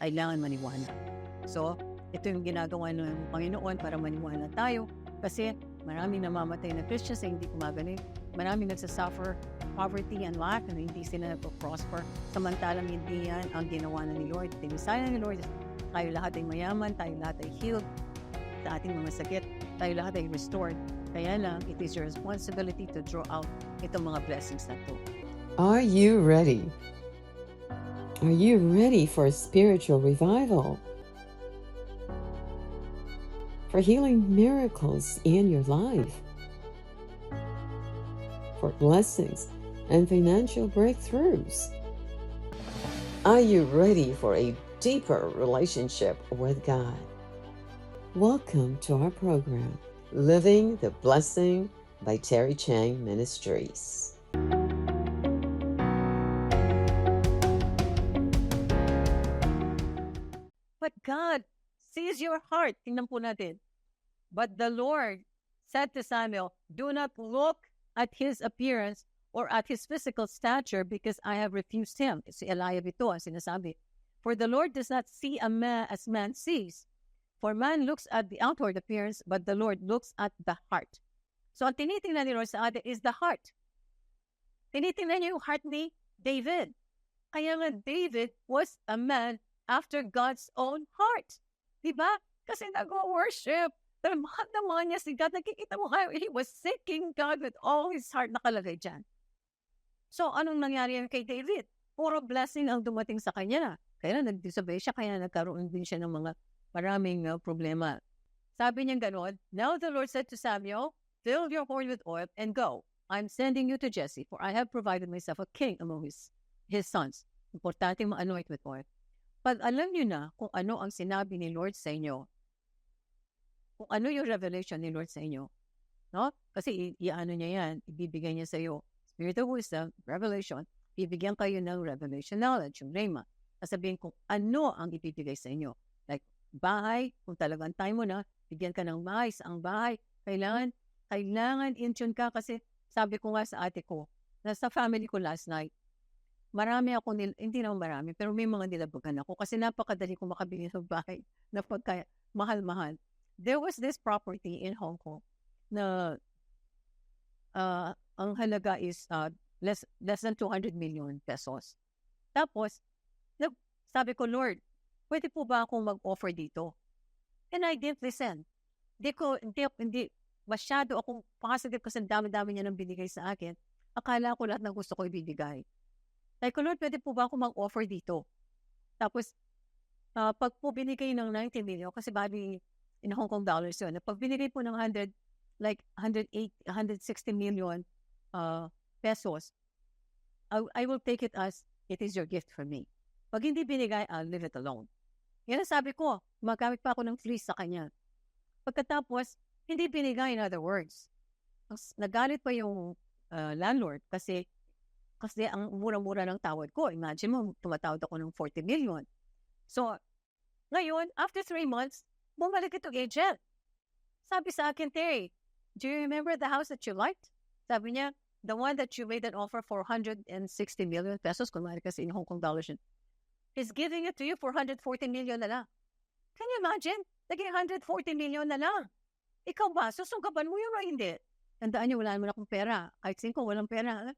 kailangan maniwala. So, ito yung ginagawa ng Panginoon para maniwala tayo kasi maraming namamatay na Christians na hindi gumagaling. Maraming nagsasuffer poverty and lack na hindi sila nagpo-prosper. Samantalang hindi yan ang ginawa na ni Lord. Tinisayan ni Lord, tayo lahat ay mayaman, tayo lahat ay healed sa ating mga sakit, tayo lahat ay restored. Kaya lang, it is your responsibility to draw out itong mga blessings na to. Are you ready? Are you ready for spiritual revival? For healing miracles in your life? For blessings and financial breakthroughs? Are you ready for a deeper relationship with God? Welcome to our program, Living the Blessing by Terry Chang Ministries. But God sees your heart. Tingnan po natin. But the Lord said to Samuel, do not look at his appearance or at his physical stature because I have refused him. Si Eliab ito ang sinasabi. For the Lord does not see a man as man sees. For man looks at the outward appearance, but the Lord looks at the heart. So ang tinitingnan ni Lord sa atin is the heart. Tinitingnan niya yung heart ni David. Kaya nga David was a man after God's own heart. Diba? Kasi nag-worship. Mahal naman niya si God. Nakikita mo kayo, he was seeking God with all his heart nakalagay dyan. So, anong nangyari kay David? Puro blessing ang dumating sa kanya. Kaya nag-disobey siya, kaya nagkaroon din siya ng mga maraming problema. Sabi niya gano'n, now the Lord said to Samuel, fill your horn with oil and go. I'm sending you to Jesse, for I have provided myself a king among his sons. Importante ma-anoint with oil. Pag alam niyo na kung ano ang sinabi ni Lord sa inyo, kung ano yung revelation ni Lord sa inyo, no? Kasi iano niya yan, ibibigay niya sa iyo, spirit of wisdom, revelation, bibigyan kayo ng revelation knowledge, yung rhema. Sasabihin kung ano ang ibibigay sa inyo. Like, bahay, kung talagang time mo na, bigyan ka ng bahay, saang bahay, kailangan in tune ka kasi sabi ko nga sa ate ko, nasa family ko last night, marami ako, hindi naman marami, pero may mga nilabagan ako kasi napakadali ko makabili ng bahay na pagka mahal-mahal. There was this property in Hong Kong na ang halaga is less than 200 million pesos. Tapos, sabi ko, Lord, pwede po ba akong mag-offer dito? And I didn't listen. Hindi masyado akong positive kasi dami-dami niya nang binigay sa akin. Akala ko lahat ng gusto ko ibibigay. Like, Lord, pwede po ba akong mag-offer dito? Tapos, pag po binigay ng 90 million, kasi bali in Hong Kong dollars yun, pag binigay po ng 108, 160 million pesos, I will take it as it is your gift for me. Pag hindi binigay, I'll leave it alone. Yan ang sabi ko, magamit pa ako ng fleece sa kanya. Pagkatapos, hindi binigay, in other words. Nagalit pa yung landlord kasi ang mura-mura ng tawad ko. Imagine mo, tumatawad ako ng 40 million. So, ngayon, after 3 months, bumalik itong agent. Sabi sa akin, Terry, do you remember the house that you liked? Sabi niya, the one that you made an offer for 160 million pesos, kunwari kasi in Hong Kong dollars yun, is giving it to you for 140 million na lang. Can you imagine? Naging 140 million na lang. Ikaw ba, susunggaban mo yun o hindi? Tandaan niyo, wala naman akong pera. Kahit 5, walang pera.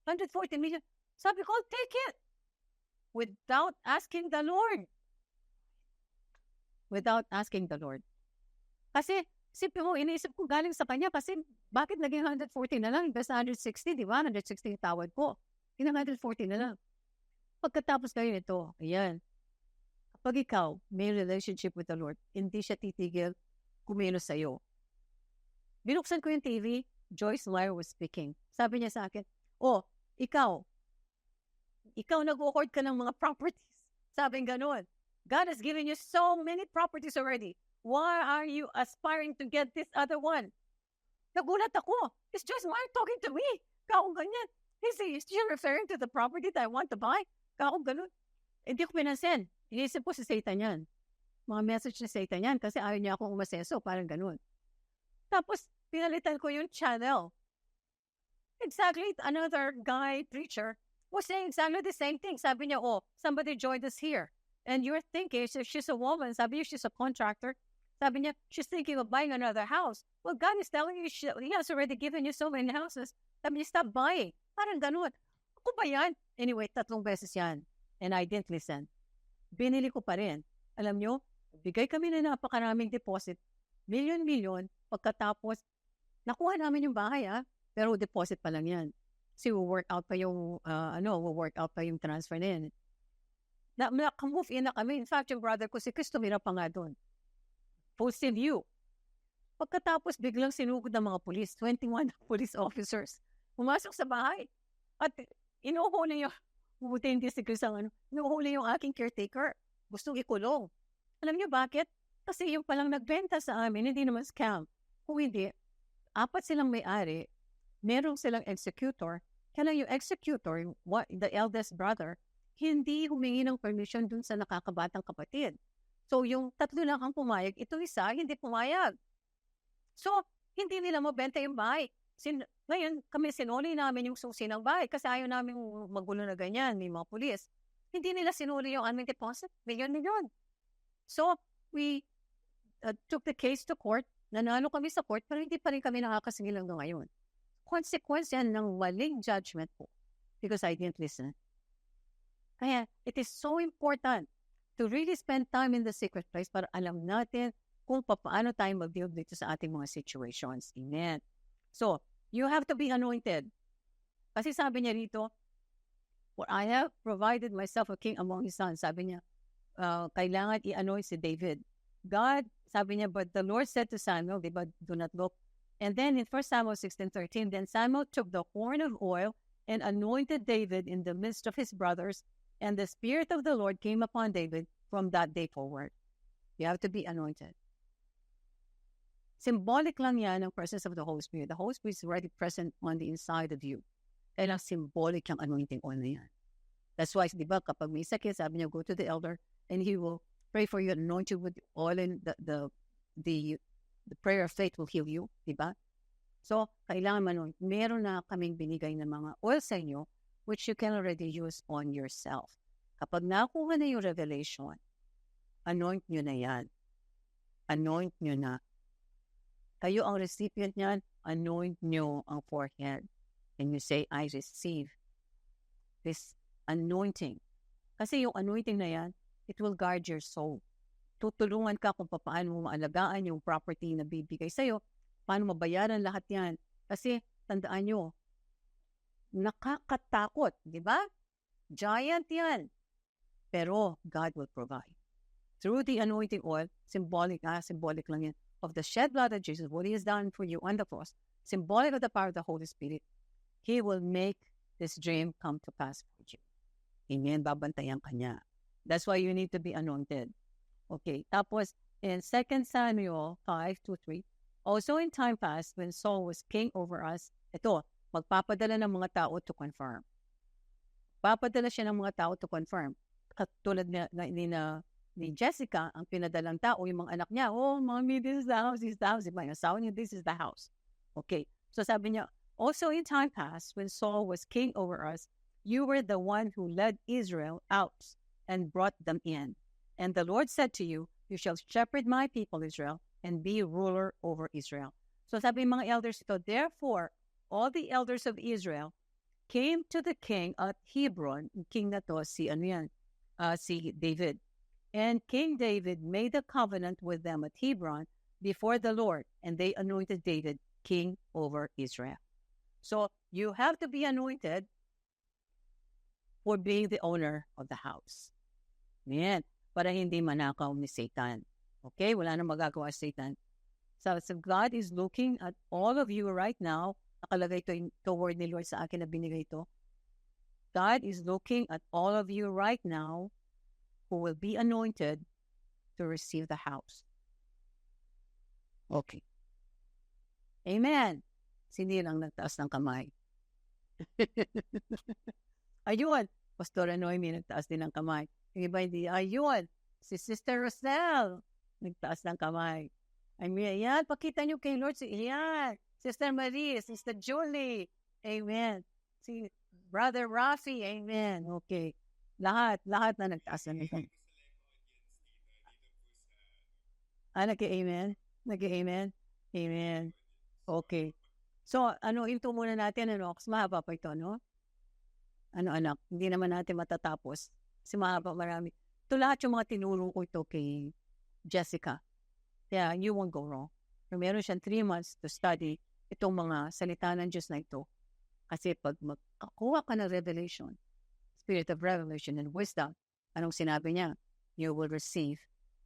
140 million. Sabi ko, take it. Without asking the Lord. Without asking the Lord. Kasi, isipin mo, iniisip ko galing sa kanya kasi bakit naging 140 na lang? Basta 160, di ba? 160 yung tawad ko. Yung 140 na lang. Pagkatapos kayo nito, ayan. Kapag ikaw may relationship with the Lord, hindi siya titigil kumilos sa'yo. Binuksan ko yung TV, Joyce Meyer was speaking. Sabi niya sa akin, ikaw nag-hoard ka ng mga properties. Sabi gano'n. God has given you so many properties already. Why are you aspiring to get this other one? Nagulat ako. Is Joyce Meyer talking to me? Kaong ganyan. Is she referring to the property that I want to buy? Kaong ganun. Hindi ko pinansin. Inisip ko si Satan yan. Mga message ni Satan yan kasi ayaw niya akong umaseso. Parang ganun. Tapos, pinalitan ko yung channel. Exactly, another guy preacher was saying exactly the same thing. Sabi niya, somebody joined us here. And you're thinking, so she's a woman, sabi niya, she's a contractor. Sabi niya, she's thinking of buying another house. Well, God is telling you, He has already given you so many houses. Sabi niya, stop buying. Parang ganun. Ako ba yan? Anyway, 3 beses yan. And I didn't listen. Binili ko pa rin. Alam nyo, bigay kami na napakaraming deposit. Milyon-milyon. Pagkatapos, nakuha namin yung bahay, pero deposit pa lang yan. Kasi work out pa yung, work out pa yung transfer na yan. Naka-move in na kami. In fact, yung brother ko, si Chris, tumira pa nga doon. Posted view. Pagkatapos, biglang sinugod ng mga police, 21 police officers. Pumasok sa bahay. At inuhuli yung, buti hindi si Chris ang inuhuli yung aking caretaker. Gustong ikulong. Alam niyo bakit? Kasi yung palang nagbenta sa amin, hindi naman scam. Kung hindi, 4 silang may-ari, merong silang executor, kaya yung executor, the eldest brother, hindi humingi ng permission dun sa nakakabatang kapatid. So, yung 3 lang ang pumayag, ito isa, hindi pumayag. So, hindi nila mabenta yung bahay. Ngayon, kami sinuli namin yung susi ng bahay kasi ayaw namin magulo na ganyan, may mga pulis. Hindi nila sinuli yung aming deposit, milyon-milyon. So, we took the case to court, nanalo kami sa court, pero hindi pa rin kami nakakasingil hanggang ngayon. Consequence yan ng maling judgment po because I didn't listen. Kaya, it is so important to really spend time in the secret place para alam natin kung paano tayo mag-deal dito sa ating mga situations. Amen. So, you have to be anointed. Kasi sabi niya rito, for I have provided myself a king among his sons. Sabi niya, kailangan i-anoint si David. God, sabi niya, but the Lord said to Samuel, diba, do not look. And then in 1 Samuel 16:13, then Samuel took the horn of oil and anointed David in the midst of his brothers, and the Spirit of the Lord came upon David from that day forward. You have to be anointed. Symbolic lang yan ng presence of the Holy Spirit. The Holy Spirit is already present on the inside of you. Kaya lang symbolic yung anointing oil na yan. That's why, di ba, kapag may sakit, sabi niya, go to the elder and he will pray for you, anoint you with oil, and the prayer of faith will heal you, di ba? So, kailangan manoint. Meron na kaming binigay ng mga oil sa inyo which you can already use on yourself. Kapag nakuha na yung revelation, anoint nyo na yan. Anoint nyo na. Kayo ang recipient niyan, anoint nyo ang forehead. And you say, I receive this anointing. Kasi yung anointing na yan, it will guard your soul. Tutulungan ka kung paano mo maalagaan yung property na bibigay sa'yo, paano mabayaran lahat yan. Kasi, tandaan nyo, nakakatakot, di ba? Giant yan. Pero, God will provide. Through the anointing oil, symbolic lang yan, of the shed blood of Jesus, what He has done for you on the cross, symbolic of the power of the Holy Spirit, He will make this dream come to pass for you. Amen. Babantayan ka niya. That's why you need to be anointed. Okay. Tapos, in 2 Samuel 5:2-3, also in time past, when Saul was king over us, ito, magpapadala ng mga tao to confirm. Papadala siya ng mga tao to confirm. Katulad ni Jessica, ang pinadalang tao, yung mga anak niya, oh, mommy, this is the house, this is the house. Diba? Yung asawa niya, this is the house. Okay. So sabi niya, also in time past, when Saul was king over us, you were the one who led Israel out and brought them in. And the Lord said to you, you shall shepherd my people Israel and be ruler over Israel. So sabi mga elders ito, therefore, all the elders of Israel came to the king at Hebron, king na to, si David. And King David made a covenant with them at Hebron before the Lord, and they anointed David king over Israel. So you have to be anointed for being the owner of the house. Yan. Para hindi manakaw ni Satan. Okay? Wala nang magagawa Satan. So God is looking at all of you right now. Nakalagay ito word ni Lord sa akin na binigay ito. God is looking at all of you right now who will be anointed to receive the house. Okay. Amen. Sino lang nagtaas ng kamay? Ayun. Pastor Noemi nagtaas din ng kamay. Yung iba hindi. Ayun. Si Sister Rosel nagtaas ng kamay. Ayan. Pakita niyo kay Lord. Ayan. Sister Marie. Sister Julie. Amen. Si Brother Rafi. Amen. Okay. Lahat na nagtaas na nito. Nag-amen? Nag-amen? Amen. Okay. So, into muna natin, kasi mahaba pa ito, no? Anak, hindi naman natin matatapos. Kasi mahaba, marami. Ito lahat yung mga tinuro ko ito kay Jessica. Yeah, you won't go wrong. So, meron siyang 3 months to study itong mga salita ng Diyos na ito. Kasi pag magkakuha ka ng revelation, spirit of revelation and wisdom, anong sinabi niya? You will receive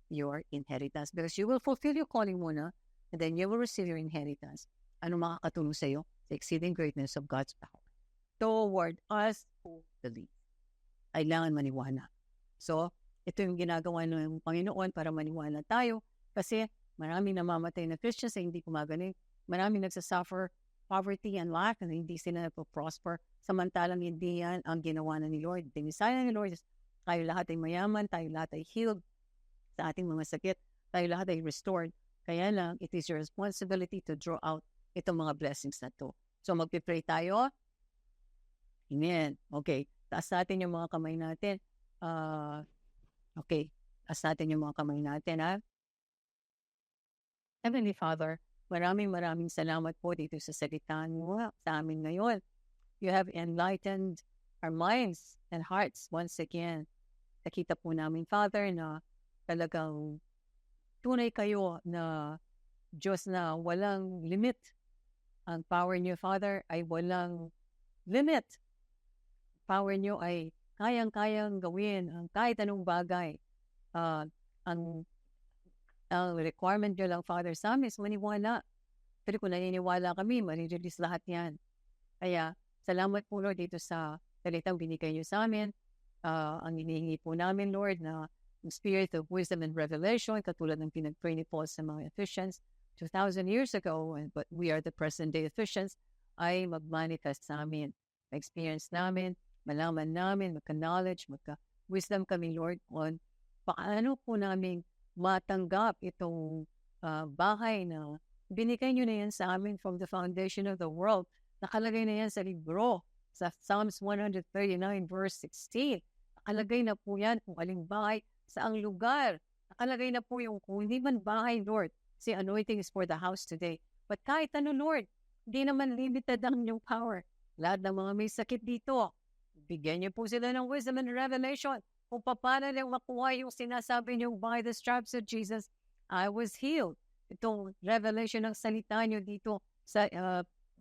your inheritance because you will fulfill your calling muna and then you will receive your inheritance. Anong makakatulong sa iyo? The exceeding greatness of God's power toward us who believe. Kailangan maniwala. So, ito yung ginagawa ng Panginoon para maniwala tayo kasi maraming namamatay na Christians na hindi gumagaling. Maraming nagsasuffer poverty and lack and hindi sila prosper. Samantalang hindi yan ang ginawa na ni Lord. Dinisaya ni Lord, tayo lahat ay mayaman, tayo lahat ay healed sa ating mga sakit, tayo lahat ay restored. Kaya lang, it is your responsibility to draw out itong mga blessings na to. So, magpipray tayo. Amen. Okay. Taas natin yung mga kamay natin. Okay. Taas natin yung mga kamay natin, ha? Heavenly Father, maraming salamat po dito sa salita mo sa amin ngayon. You have enlightened our minds and hearts once again. Nakita po namin, Father, na talagang tunay kayo na Diyos na walang limit. Ang power niyo, Father, ay walang limit. Power niyo ay kayang-kayang gawin ang kahit anong bagay. Ang requirement niyo lang, Father, sa amin is maniwala. Pero kung naniniwala kami, marirelease lahat yan. Kaya, salamat po, Lord, dito sa salitang binigay niyo sa amin. Ang hinihingi po namin, Lord, na yung spirit of wisdom and revelation, katulad ng pinag-pray ni Paul sa mga Ephesians 2,000 years ago, but we are the present-day Ephesians, ay mag-manifest sa amin. Ma-experience namin, malaman namin, magka-knowledge, magka-wisdom kami, Lord, on paano po namin matanggap itong bahay na binigay nyo na yan sa amin from the foundation of the world. Nakalagay na yan sa libro, sa Psalms 139 verse 16. Nakalagay na po yan kung aling bahay, saang lugar. Nakalagay na po yung kung hindi man bahay, Lord. Si anointing is for the house today. But kahit ano, Lord, hindi naman limited ang inyong power. Lahat ng mga may sakit dito, bigyan niyo po sila ng wisdom and revelation kung paano lang makuha yung sinasabi niyo, by the stripes of Jesus, I was healed. Itong revelation ng salita niyo dito sa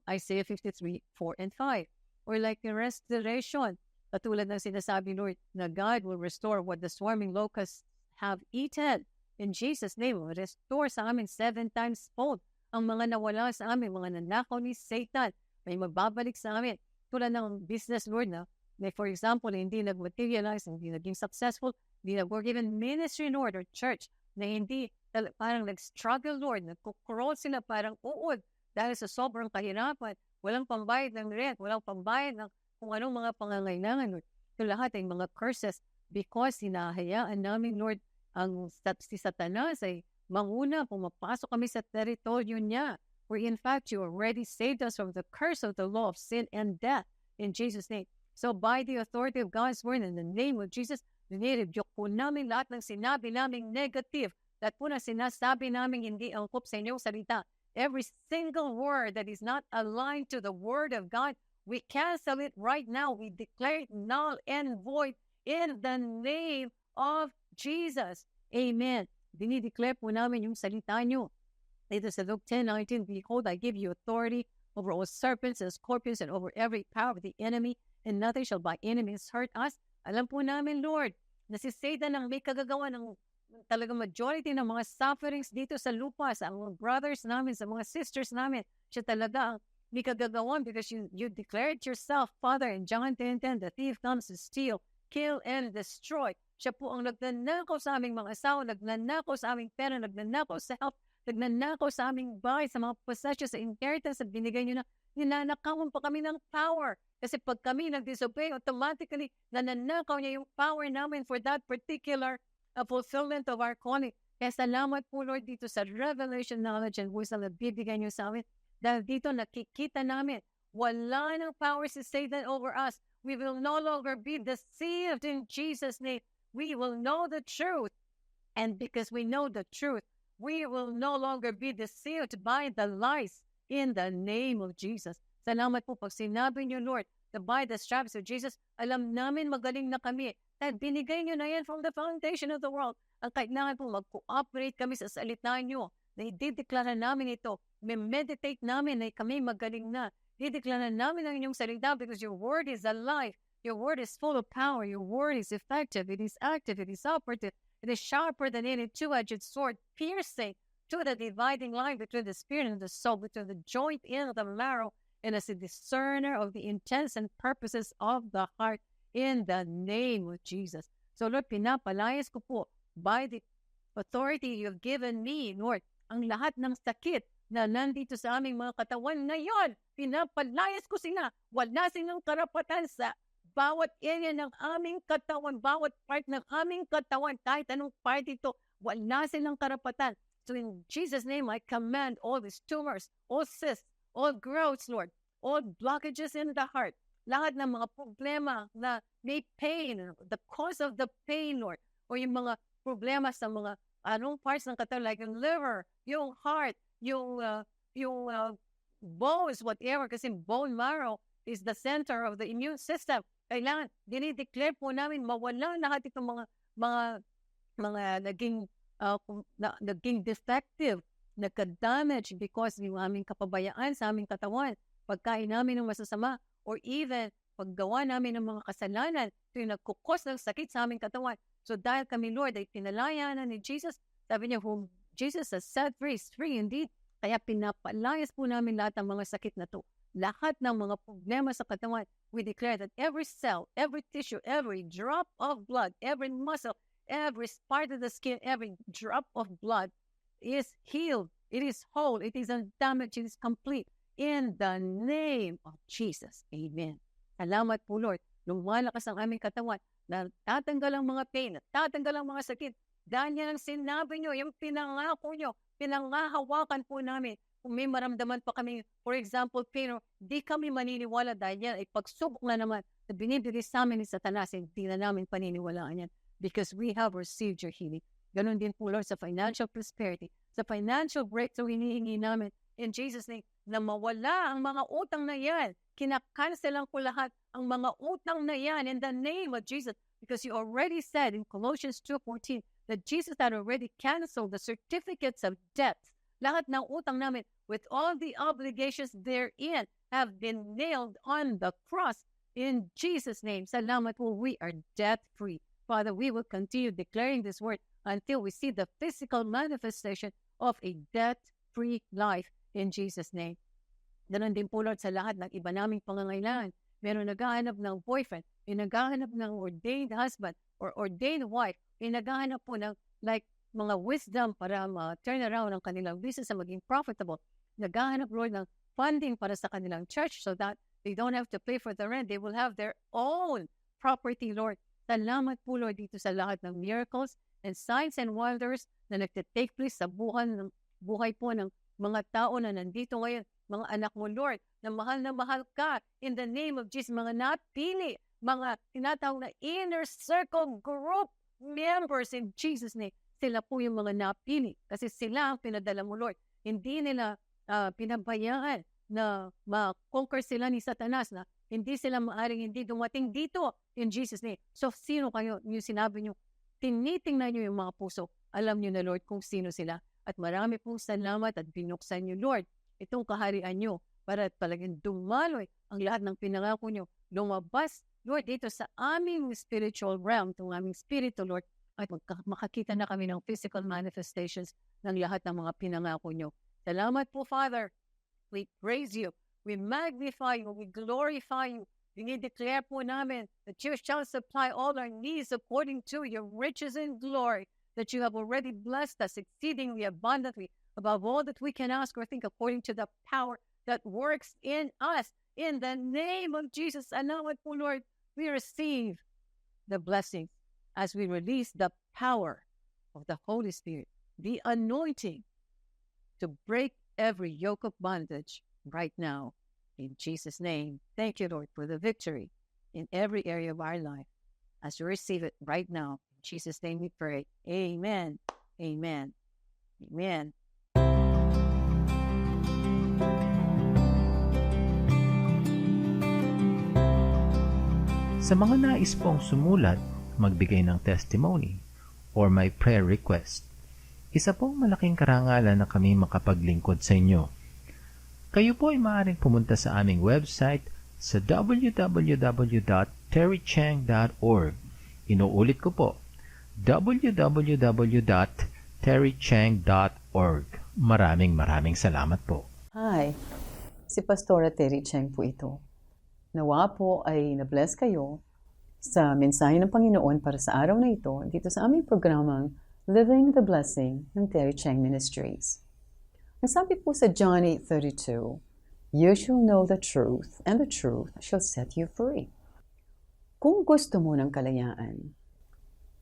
Isaiah 53, 4 and 5. Or like the restoration, katulad ng sinasabi, Lord, na God will restore what the swarming locusts have eaten. In Jesus' name, restore sa amin 7 times fold ang mga nawala sa amin, mga nanakaw ni Satan, may magbabalik sa amin. Tulad ng business, Lord, na for example, hindi nag-materialize, hindi naging successful, hindi nag-work, even ministry, Lord, or church, na hindi parang nag-struggle, Lord, nagkukurol sila parang uod dahil sa sobrang kahirapan, walang pambayad ng rent, walang pambayad ng kung anong mga pangangailangan, Lord. Ito lahat ay mga curses because hinahayaan namin, Lord, ang si Satanas ay manguna, pumapasok kami sa teritoryo niya, where in fact, you already saved us from the curse of the law of sin and death in Jesus' name. So by the authority of God's word in the name of Jesus, nire-rebuke po namin lahat ng sinabi naming negative, lahat po na sinasabi namin hindi angkop sa inyong salita. Every single word that is not aligned to the word of God, we cancel it right now. We declare it null and void in the name of Jesus. Amen. Dinideclare po namin yung salita nyo. Dito sa Luke 10:19, behold, I give you authority over all serpents and scorpions and over every power of the enemy, and nothing shall by enemies hurt us. Alam po namin, Lord, na si Satan ang may kagagawa ng talagang majority ng mga sufferings dito sa lupa, sa mga brothers namin, sa mga sisters namin. Siya talaga ang may kagagawan because you declared yourself, Father, in John 10:10, the thief comes to steal, kill, and destroy. Siya po ang nagnanakaw sa aming mga asawa, nagnanakaw sa aming pera, nagnanakaw sa health, nagnanakaw sa aming bahay, sa mga possessions, sa inheritance na binigay nyo na, ninanakawan pa kami ng power. Kasi pag kami nag-disobey, automatically, nananakaw niya yung power namin for that particular fulfillment of our calling. Kaya salamat po, Lord, dito sa revelation, knowledge, and wisdom na bibigay niyo sa amin. Dahil dito nakikita namin, wala ng power si Satan over us. We will no longer be deceived in Jesus' name. We will know the truth. And because we know the truth, We will no longer be deceived by the lies in the name of Jesus. Salamat po pag sinabi niyo, Lord, to by the stripes of Jesus, alam namin magaling na kami. At binigay niyo na yan from the foundation of the world. Ang kailangan po mag-cooperate kami sa salita niyo na idideklara namin ito. Meditate namin na kami magaling na. Dideklara namin ang inyong salita because your word is alive. Your word is full of power. Your word is effective. It is active. It is operative. It is sharper than any two-edged sword, piercing to the dividing line between the spirit and the soul, between the joint and the marrow, and as a discerner of the intents and purposes of the heart in the name of Jesus. So Lord, pinapalayas ko po by the authority you've given me, Lord, ang lahat ng sakit na nandito sa aming mga katawan ngayon, pinapalayas ko sila. Wala silang karapatan sa bawat area ng aming katawan, bawat part ng aming katawan, kahit anong part ito, wala silang karapatan. So in Jesus' name, I command all these tumors, all cysts, all growths, Lord, all blockages in the heart, lahat ng mga problema na may pain, the cause of the pain, Lord, o yung mga problema sa mga anong parts ng katawan, like yung liver, yung heart, yung bones, whatever, kasi bone marrow is the center of the immune system. Kailangan, dinideclare po namin mawala lahat itong mga naging defective, nagka-damage because ng aming kapabayaan sa aming katawan, pagkain namin ng masasama, or even paggawa namin ng mga kasalanan, ito yung nagkukos ng sakit sa aming katawan. So dahil kami, Lord, ay pinalayanan ni Jesus, sabi niya, whom Jesus has set free is free indeed. Kaya pinapalayas po namin lahat ng mga sakit na to. Lahat ng mga problema sa katawan, we declare that every cell, every tissue, every drop of blood, every muscle, every part of the skin, every drop of blood is healed. It is whole. It is undamaged. It is complete. In the name of Jesus. Amen. Salamat po, Lord. Lumalakas ang aming katawan. Tatanggal ang mga pain. Tatanggal ang mga sakit. Dahil yan ang sinabi nyo, yung pinangako nyo, pinangahawakan po namin. Kung may maramdaman pa kami, for example, pain, di kami maniniwala dahil yan ay pagsubok na naman na binibigay sa amin ni Satanas, hindi na namin paniniwalaan yan because we have received your healing. Ganon din po, Lord, sa financial prosperity, sa financial breakthrough, hinihingi namin in Jesus' name, na mawala ang mga utang na yan. Kinakanselan ko lahat ang mga utang na yan in the name of Jesus because you already said in Colossians 2:14 that Jesus had already canceled the certificates of debt. Lahat ng utang namin with all the obligations therein have been nailed on the cross in Jesus' name. Salamat po, we are debt-free. Father, we will continue declaring this word until we see the physical manifestation of a debt-free life in Jesus' name. Ganon din po, Lord, sa lahat ng iba naming pangangailangan. Meron naghahanap ng boyfriend, may naghahanap ng ordained husband or ordained wife, may naghahanap po ng like mga wisdom para ma-turn around ang kanilang business na maging profitable. Naghahanap, Lord, ng funding para sa kanilang church so that they don't have to pay for the rent. They will have their own property, Lord. Salamat po, Lord, dito sa lahat ng miracles and signs and wonders na nagtitake place sa buhay po ng mga tao na nandito ngayon. Mga anak mo, Lord, na mahal ka in the name of Jesus. Mga napili, mga tinatawag na inner circle group members in Jesus' name. Sila po yung mga napili kasi sila ang pinadala mo, Lord. Hindi nila pinabayaan na ma-conquer sila ni Satanas na hindi sila maaring hindi dumating dito in Jesus' name. So, sino kayo? Yung sinabi nyo, tinitingnan nyo yung mga puso. Alam nyo na, Lord, kung sino sila. At marami pong salamat at binuksan nyo, Lord, itong kaharian nyo para talagang dumaloy ang lahat ng pinangako nyo. Lumabas, Lord, dito sa aming spiritual realm, itong aming spiritual, Lord, at makakita na kami ng physical manifestations ng lahat ng mga pinangako nyo. Salamat po, Father. We praise you. We magnify you. We glorify you. Dinideclare po namin that you shall supply all our needs according to your riches and glory, that you have already blessed us exceedingly abundantly above all that we can ask or think according to the power that works in us. In the name of Jesus, salamat po, Lord, we receive the blessings as we release the power of the Holy Spirit, the anointing to break every yoke of bondage right now. In Jesus' name, thank you, Lord, for the victory in every area of our life as we receive it right now. In Jesus' name we pray. Amen. Amen. Amen. Sa mga nais pong sumulat, magbigay ng testimony, or may prayer request, isa pong malaking karangalan na kami makapaglingkod sa inyo. Kayo po ay maaaring pumunta sa aming website sa www.terrychang.org. Inuulit ko po, www.terrychang.org. Maraming salamat po. Hi, si Pastora Terry Chang po ito. Nawa po ay na-bless kayo sa mensahe ng Panginoon para sa araw na ito dito sa aming programang Living the Blessing ng Terry Chang Ministries. Ang sabi po sa John 8:32, "You shall know the truth, and the truth shall set you free." Kung gusto mo ng kalayaan,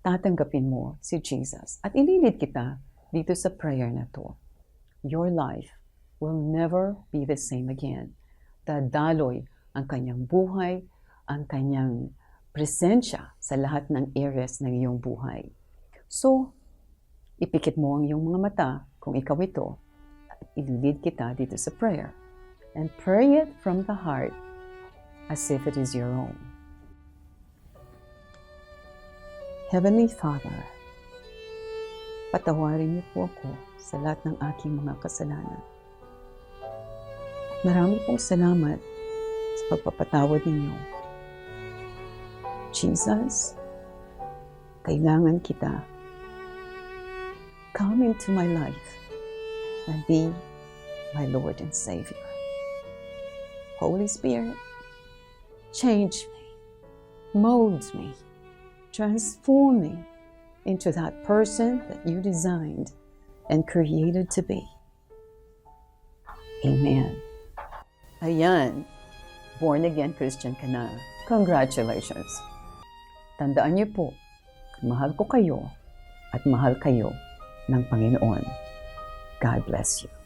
tatanggapin mo si Jesus at ililid kita dito sa prayer na to. Your life will never be the same again. Dadaloy ang kanyang buhay, ang kanyang presensya sa lahat ng areas ng iyong buhay. So, ipikit mo ang iyong mga mata kung ikaw ito at ililid kita dito sa prayer. And pray it from the heart as if it is your own. Heavenly Father, patawarin niyo po ako sa lahat ng aking mga kasalanan. Marami pong salamat sa pagpapatawad ninyo. Jesus, kailangan kita. Come into my life and be my Lord and Savior. Holy Spirit, change me, mold me, transform me into that person that you designed and created to be. Amen. Ayan, born again Christian ka na. Congratulations. Tandaan niyo po, mahal ko kayo at mahal kayo ng Panginoon. God bless you.